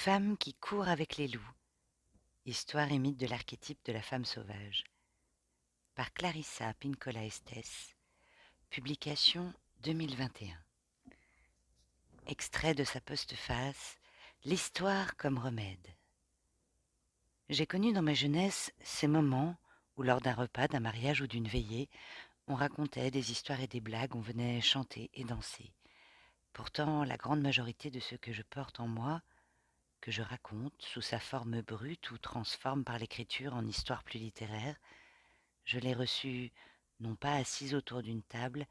Femme qui court avec les loups, histoire et mythe de l'archétype de la femme sauvage, par Clarissa Pinkola Estés, publication 2021. Extrait de sa postface, l'histoire comme remède. J'ai connu dans ma jeunesse ces moments où, lors d'un repas, d'un mariage ou d'une veillée, on racontait des histoires et des blagues, on venait chanter et danser. Pourtant, la grande majorité de ce que je porte en moi, que je raconte sous sa forme brute ou transforme par l'écriture en histoire plus littéraire, je l'ai reçu non pas assise autour d'une table,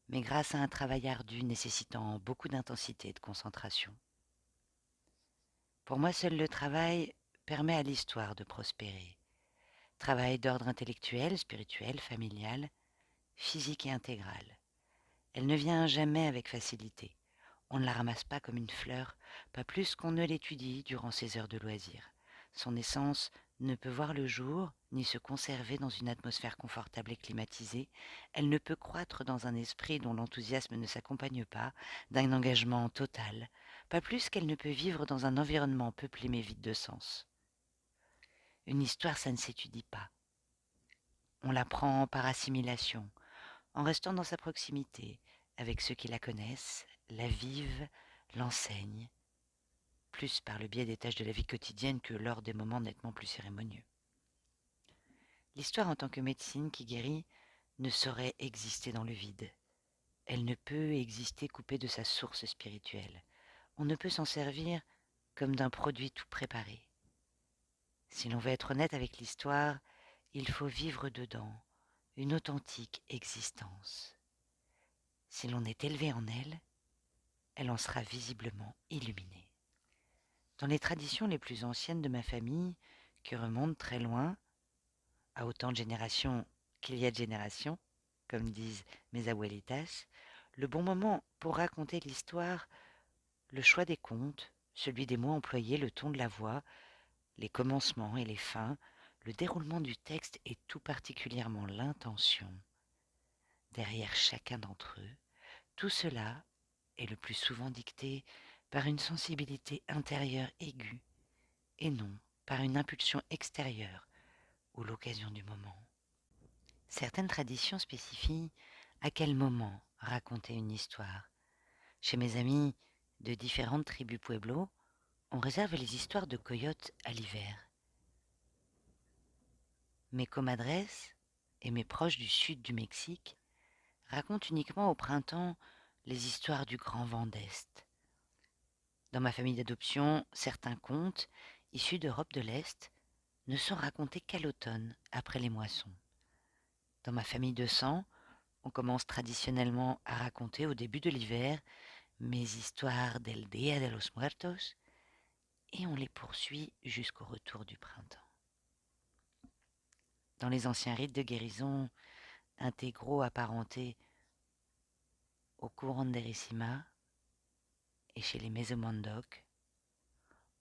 mais grâce à un travail ardu nécessitant beaucoup d'intensité et de concentration. Pour moi, seul le travail permet à l'histoire de prospérer. Travail d'ordre intellectuel, spirituel, familial, physique et intégral. Elle ne vient jamais avec facilité. On ne la ramasse pas comme une fleur, pas plus qu'on ne l'étudie durant ses heures de loisir. Son essence ne peut voir le jour, ni se conserver dans une atmosphère confortable et climatisée. Elle ne peut croître dans un esprit dont l'enthousiasme ne s'accompagne pas d'un engagement total, pas plus qu'elle ne peut vivre dans un environnement peuplé mais vide de sens. Une histoire, ça ne s'étudie pas. On l'apprend par assimilation, en restant dans sa proximité, avec ceux qui la connaissent, la vivent, l'enseignent, plus par le biais des tâches de la vie quotidienne que lors des moments nettement plus cérémonieux. L'histoire en tant que médecine qui guérit ne saurait exister dans le vide. Elle ne peut exister coupée de sa source spirituelle. On ne peut s'en servir comme d'un produit tout préparé. Si l'on veut être honnête avec l'histoire, il faut vivre dedans une authentique existence. Si l'on est élevé en elle, elle en sera visiblement illuminée. Dans les traditions les plus anciennes de ma famille, qui remontent très loin, à autant de générations qu'il y a de générations, comme disent mes abuelitas, le bon moment pour raconter l'histoire, le choix des contes, celui des mots employés, le ton de la voix, les commencements et les fins, le déroulement du texte et tout particulièrement l'intention, derrière chacun d'entre eux, tout cela est le plus souvent dicté par une sensibilité intérieure aiguë et non par une impulsion extérieure ou l'occasion du moment. Certaines traditions spécifient à quel moment raconter une histoire. Chez mes amis de différentes tribus pueblo, on réserve les histoires de coyotes à l'hiver. Mes comadres et mes proches du sud du Mexique racontent uniquement au printemps les histoires du grand vent d'Est. Dans ma famille d'adoption, certains contes, issus d'Europe de l'Est, ne sont racontés qu'à l'automne, après les moissons. Dans ma famille de sang, on commence traditionnellement à raconter au début de l'hiver mes histoires del Día de los Muertos et on les poursuit jusqu'au retour du printemps. Dans les anciens rites de guérison intégraux apparentés au Curandérissima et chez les Mesomandocs,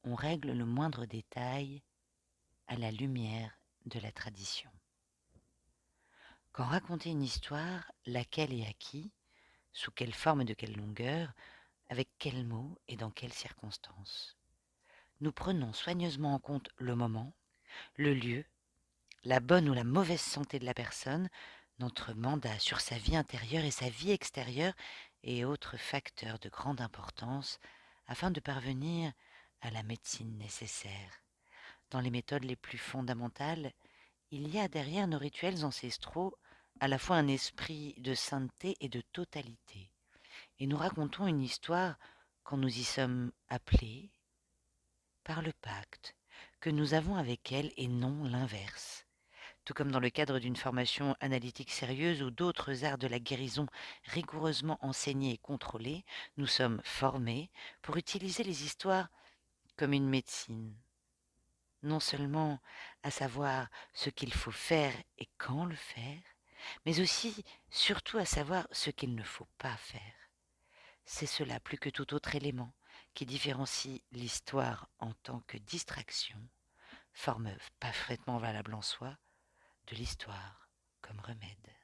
on règle le moindre détail à la lumière de la tradition. Quand raconter une histoire, laquelle et à qui, sous quelle forme et de quelle longueur, avec quels mots et dans quelles circonstances. Nous prenons soigneusement en compte le moment, le lieu, la bonne ou la mauvaise santé de la personne, notre mandat sur sa vie intérieure et sa vie extérieure et autres facteurs de grande importance afin de parvenir à la médecine nécessaire. Dans les méthodes les plus fondamentales, il y a derrière nos rituels ancestraux à la fois un esprit de sainteté et de totalité. Et nous racontons une histoire quand nous y sommes appelés par le pacte que nous avons avec elle et non l'inverse. Tout comme dans le cadre d'une formation analytique sérieuse ou d'autres arts de la guérison rigoureusement enseignés et contrôlés, nous sommes formés pour utiliser les histoires comme une médecine. Non seulement à savoir ce qu'il faut faire et quand le faire, mais aussi, surtout à savoir ce qu'il ne faut pas faire. C'est cela plus que tout autre élément qui différencie l'histoire en tant que distraction, forme parfaitement valable en soi, de l'histoire comme remède.